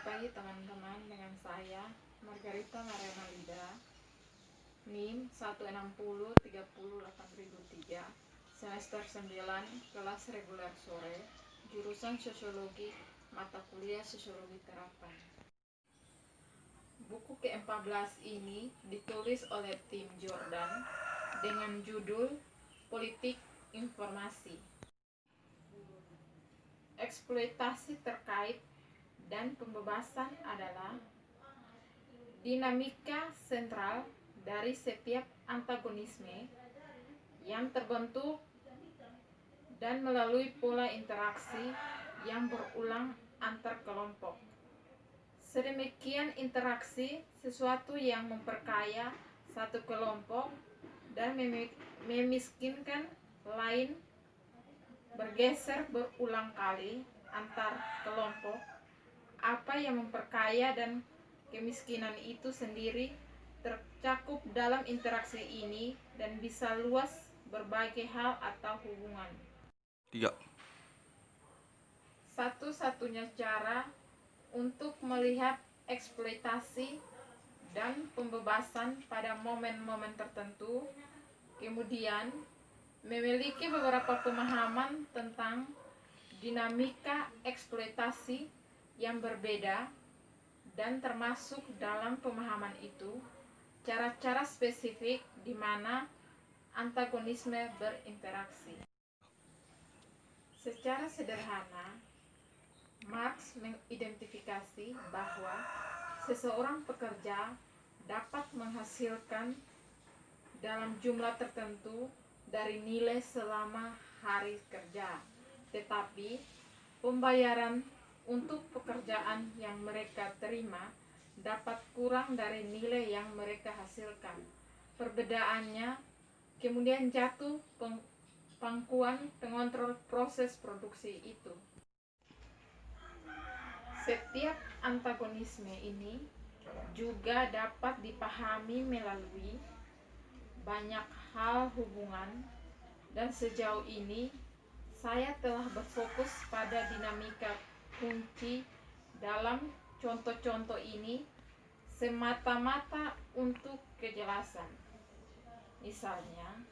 Selamat pagi teman-teman, dengan saya Margarita Mariana Lida, NIM 160308003, semester 9, kelas reguler sore, jurusan Sosiologi, mata kuliah Sosiologi Terapan. Buku ke-14 ini ditulis oleh tim Jordan dengan judul Politik Informasi. Eksploitasi terkait dan pembebasan adalah dinamika sentral dari setiap antagonisme yang terbentuk dan melalui pola interaksi yang berulang antar kelompok. Sedemikian interaksi sesuatu yang memperkaya satu kelompok dan memiskinkan lain bergeser berulang kali antar kelompok. Apa yang memperkaya dan kemiskinan itu sendiri tercakup dalam interaksi ini dan bisa luas berbagai hal atau hubungan. 3. Satu-satunya cara untuk melihat eksploitasi dan pembebasan pada momen-momen tertentu, kemudian memiliki beberapa pemahaman tentang dinamika eksploitasi yang berbeda, dan termasuk dalam pemahaman itu cara-cara spesifik di mana antagonisme berinteraksi. Secara sederhana, Marx mengidentifikasi bahwa seseorang pekerja dapat menghasilkan dalam jumlah tertentu dari nilai selama hari kerja, tetapi pembayaran untuk pekerjaan yang mereka terima dapat kurang dari nilai yang mereka hasilkan. Perbedaannya kemudian jatuh pangkuan pengontrol proses produksi itu. Setiap antagonisme ini juga dapat dipahami melalui banyak hal hubungan, dan sejauh ini saya telah berfokus pada dinamika kunci dalam contoh-contoh ini semata-mata untuk kejelasan. Misalnya,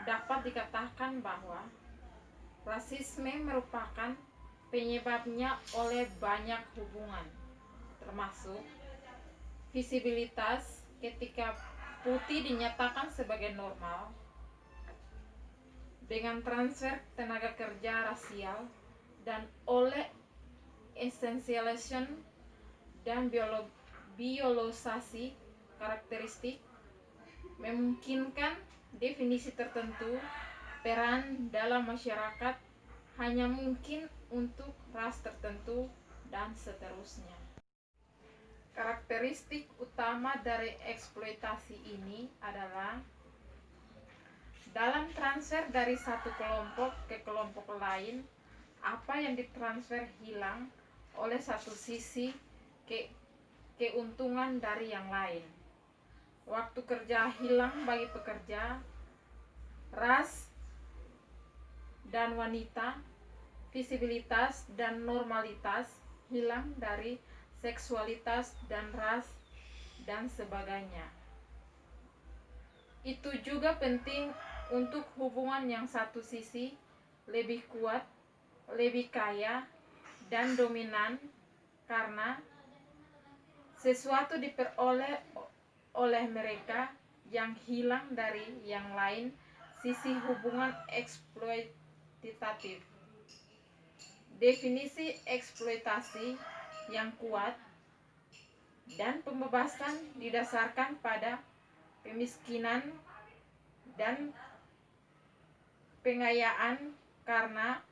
dapat dikatakan bahwa rasisme merupakan penyebabnya oleh banyak hubungan, termasuk visibilitas ketika putih dinyatakan sebagai normal, dengan transfer tenaga kerja rasial, dan oleh essentialisation dan biolosasi karakteristik memungkinkan definisi tertentu peran dalam masyarakat hanya mungkin untuk ras tertentu, dan seterusnya. Karakteristik utama dari eksploitasi ini adalah dalam transfer dari satu kelompok ke kelompok lain, apa yang ditransfer hilang oleh satu sisi keuntungan dari yang lain. Waktu kerja hilang bagi pekerja, ras dan wanita, visibilitas dan normalitas hilang dari seksualitas dan ras, dan sebagainya. Itu juga penting untuk hubungan yang satu sisi lebih kuat, lebih kaya, dan dominan karena sesuatu diperoleh oleh mereka yang hilang dari yang lain, sisi hubungan eksploitatif. Definisi eksploitasi yang kuat dan pembebasan didasarkan pada kemiskinan dan pengayaan, karena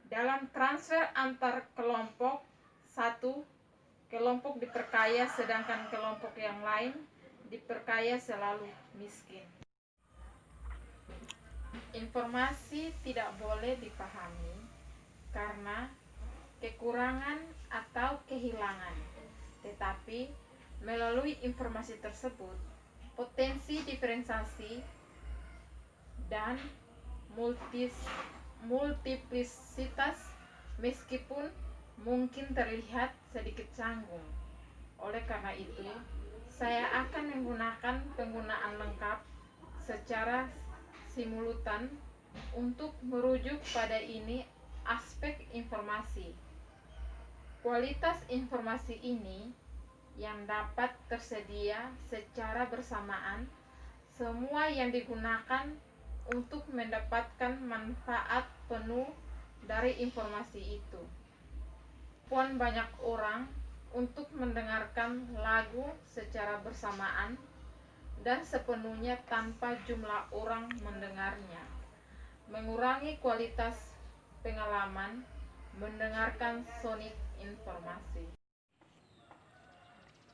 dalam transfer antar kelompok, satu kelompok diperkaya sedangkan kelompok yang lain diperkaya selalu miskin. Informasi tidak boleh dipahami karena kekurangan atau kehilangan, tetapi melalui informasi tersebut potensi diferensiasi dan multiplisitas meskipun mungkin terlihat sedikit canggung. Oleh karena itu, saya akan menggunakan penggunaan lengkap secara simultan untuk merujuk pada ini aspek informasi. Kualitas informasi ini yang dapat tersedia secara bersamaan, semua yang digunakan untuk mendapatkan manfaat penuh dari informasi itu. Puan banyak orang untuk mendengarkan lagu secara bersamaan dan sepenuhnya tanpa jumlah orang mendengarnya, mengurangi kualitas pengalaman mendengarkan sonik informasi.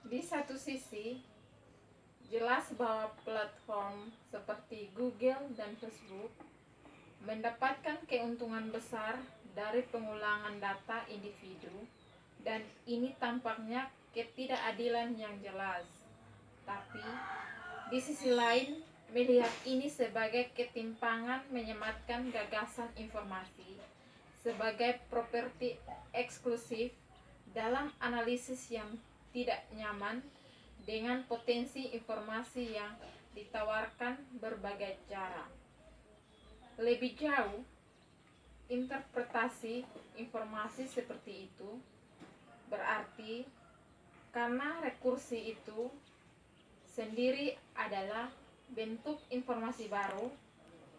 Di satu sisi, jelas bahwa platform seperti Google dan Facebook mendapatkan keuntungan besar dari pengulangan data individu, dan ini tampaknya ketidakadilan yang jelas. Tapi, di sisi lain, melihat ini sebagai ketimpangan menyematkan gagasan informasi sebagai properti eksklusif dalam analisis yang tidak nyaman dengan potensi informasi yang ditawarkan berbagai cara. Lebih jauh, interpretasi informasi seperti itu berarti karena rekursi itu sendiri adalah bentuk informasi baru,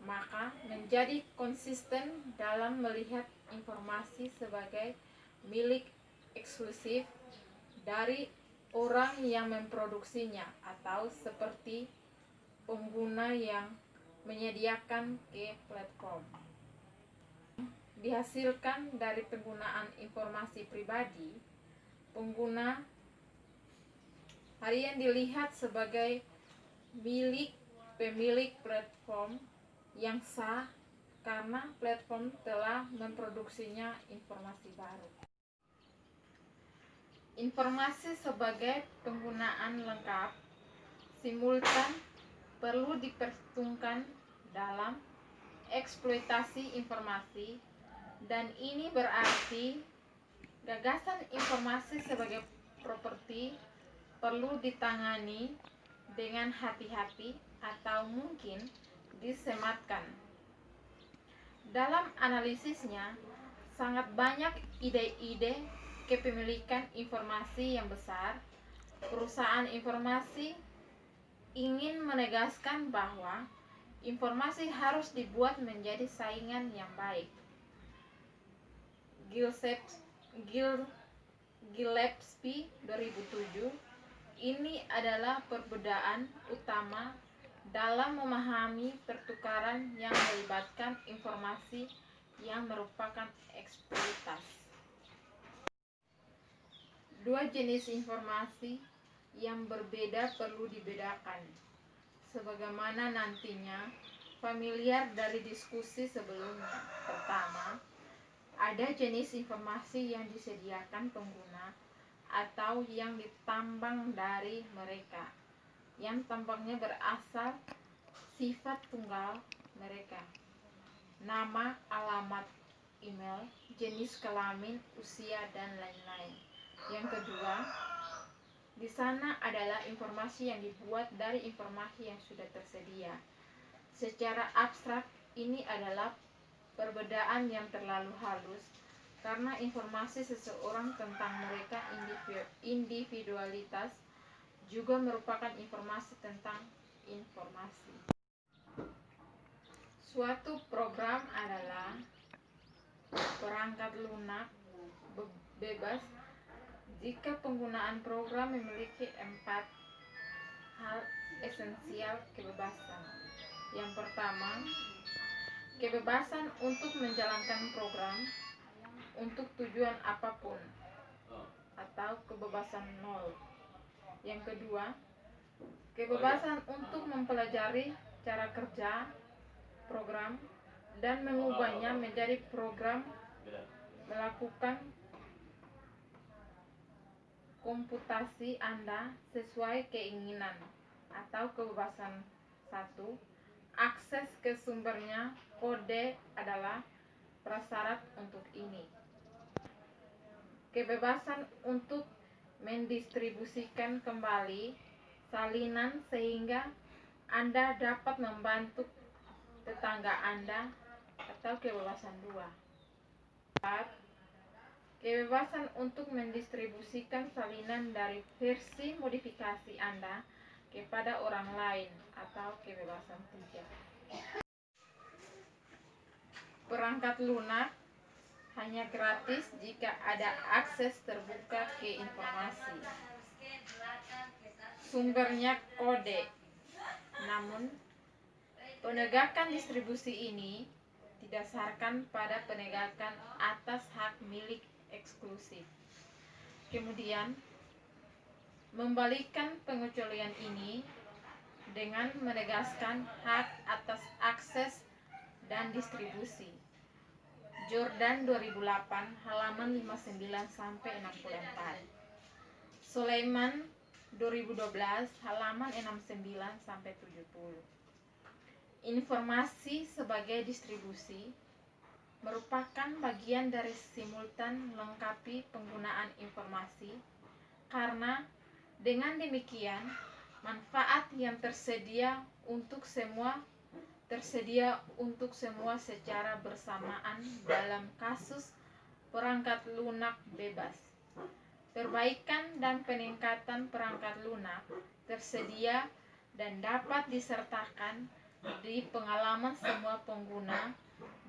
maka menjadi konsisten dalam melihat informasi sebagai milik eksklusif dari orang yang memproduksinya atau seperti pengguna yang menyediakan ke platform. Dihasilkan dari penggunaan informasi pribadi, pengguna harian dilihat sebagai milik pemilik platform yang sah karena platform telah memproduksinya informasi baru. Informasi sebagai penggunaan lengkap simultan perlu diperhitungkan dalam eksploitasi informasi, dan ini berarti gagasan informasi sebagai properti perlu ditangani dengan hati-hati atau mungkin disematkan. Dalam analisisnya, sangat banyak ide-ide kepemilikan informasi yang besar. Perusahaan informasi ingin menegaskan bahwa informasi harus dibuat menjadi saingan yang baik. Gillespie 2007, ini adalah perbedaan utama dalam memahami pertukaran yang melibatkan informasi yang merupakan eksploitasi. Dua jenis informasi yang berbeda perlu dibedakan, sebagaimana nantinya familiar dari diskusi sebelumnya. Pertama, ada jenis informasi yang disediakan pengguna atau yang ditambang dari mereka, yang tampaknya berasal sifat tunggal mereka, nama, alamat, email, jenis kelamin, usia, dan lain-lain. Yang kedua, di sana adalah informasi yang dibuat dari informasi yang sudah tersedia. Secara abstrak, ini adalah perbedaan yang terlalu halus karena informasi seseorang tentang mereka individualitas juga merupakan informasi tentang informasi. Suatu program adalah perangkat lunak bebas jika penggunaan program memiliki 4 hal esensial kebebasan. Yang pertama, kebebasan untuk menjalankan program untuk tujuan apapun atau kebebasan nol. Yang kedua, kebebasan untuk mempelajari cara kerja program dan mengubahnya menjadi program melakukan komputasi Anda sesuai keinginan. Atau kebebasan 1, akses ke sumbernya, kode adalah prasyarat untuk ini. kebebasan untuk mendistribusikan kembali salinan sehingga Anda dapat membantu tetangga Anda, atau kebebasan 2. 4. Kebebasan untuk mendistribusikan salinan dari versi modifikasi Anda kepada orang lain, atau kebebasan 3. Perangkat lunak hanya gratis jika ada akses terbuka ke informasi. Sumbernya kode. Namun, penegakan distribusi ini didasarkan pada penegakan atas hak milik eksklusif. Kemudian, membalikkan pengecualian ini dengan menegaskan hak atas akses dan distribusi. Jordan 2008 halaman 59-64. Sulaiman 2012 halaman 69-70. Informasi sebagai distribusi merupakan bagian dari simultan lengkapi penggunaan informasi, karena dengan demikian manfaat yang tersedia untuk semua secara bersamaan dalam kasus perangkat lunak bebas. Perbaikan dan peningkatan perangkat lunak tersedia dan dapat disertakan di pengalaman semua pengguna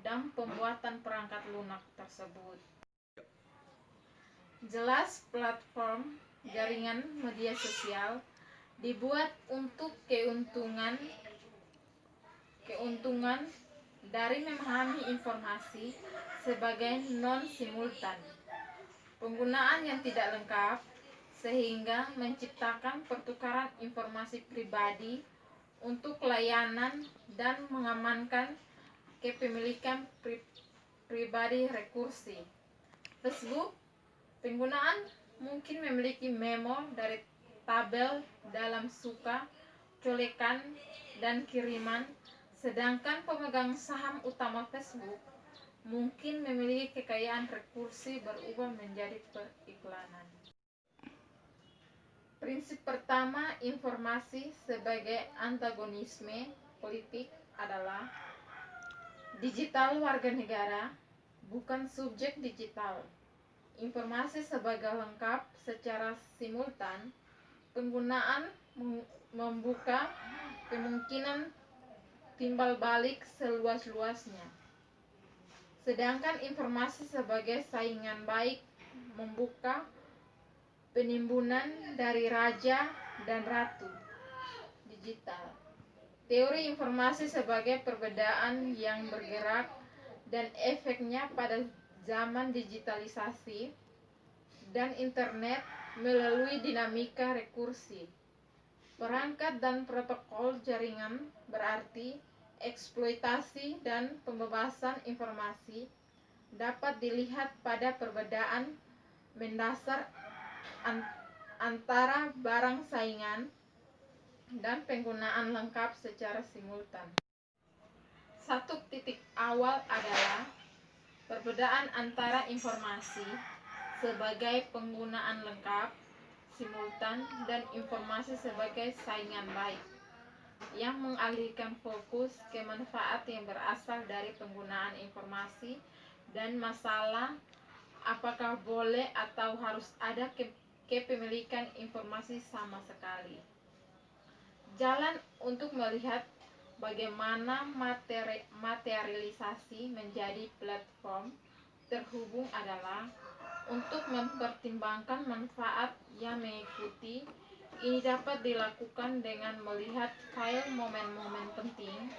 dan pembuatan perangkat lunak tersebut. Jelas, platform jaringan media sosial dibuat untuk keuntungan dari memahami informasi sebagai non-simultan, penggunaan yang tidak lengkap, sehingga menciptakan pertukaran informasi pribadi untuk layanan dan mengamankan kepemilikan pribadi rekursi. Facebook, penggunaan mungkin memiliki memo dari tabel dalam suka, colekan, dan kiriman, sedangkan pemegang saham utama Facebook mungkin memiliki kekayaan rekursi berubah menjadi periklanan. Prinsip pertama informasi sebagai antagonisme politik adalah digital warga negara, bukan subjek digital. Informasi sebagai lengkap secara simultan, penggunaan membuka kemungkinan timbal balik seluas-luasnya. Sedangkan informasi sebagai saingan baik membuka penimbunan dari raja dan ratu digital. Teori informasi sebagai perbedaan yang bergerak dan efeknya pada zaman digitalisasi dan internet melalui dinamika rekursi. Perangkat dan protokol jaringan berarti eksploitasi dan pembebasan informasi dapat dilihat pada perbedaan mendasar antara barang saingan dan penggunaan lengkap secara simultan. Satu titik awal adalah perbedaan antara informasi sebagai penggunaan lengkap simultan dan informasi sebagai saingan baik, yang mengalihkan fokus ke manfaat yang berasal dari penggunaan informasi dan masalah apakah boleh atau harus ada kepemilikan informasi sama sekali. Jalan untuk melihat bagaimana materialisasi menjadi platform terhubung adalah untuk mempertimbangkan manfaat yang mengikuti. Ini dapat dilakukan dengan melihat file momen-momen penting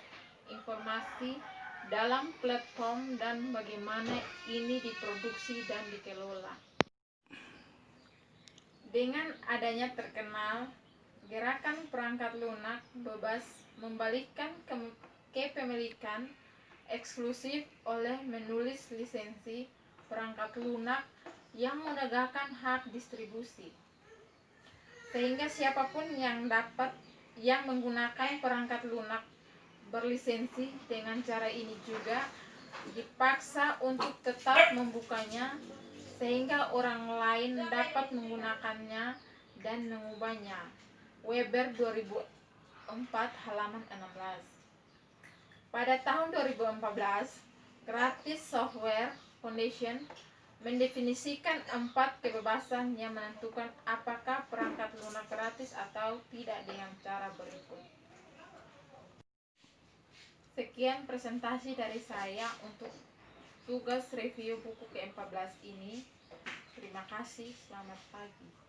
informasi dalam platform dan bagaimana ini diproduksi dan dikelola. Dengan adanya terkenal gerakan perangkat lunak bebas membalikkan kepemilikan eksklusif oleh menulis lisensi perangkat lunak yang menegakkan hak distribusi, sehingga siapapun yang menggunakan perangkat lunak berlisensi dengan cara ini juga dipaksa untuk tetap membukanya sehingga orang lain dapat menggunakannya dan mengubahnya. Weber 2004 halaman 16. Pada tahun 2014, Gratis Software Foundation mendefinisikan 4 kebebasan yang menentukan apakah perangkat lunak gratis atau tidak dengan cara berikut. Sekian presentasi dari saya untuk tugas review buku ke-14 ini. Terima kasih, selamat pagi.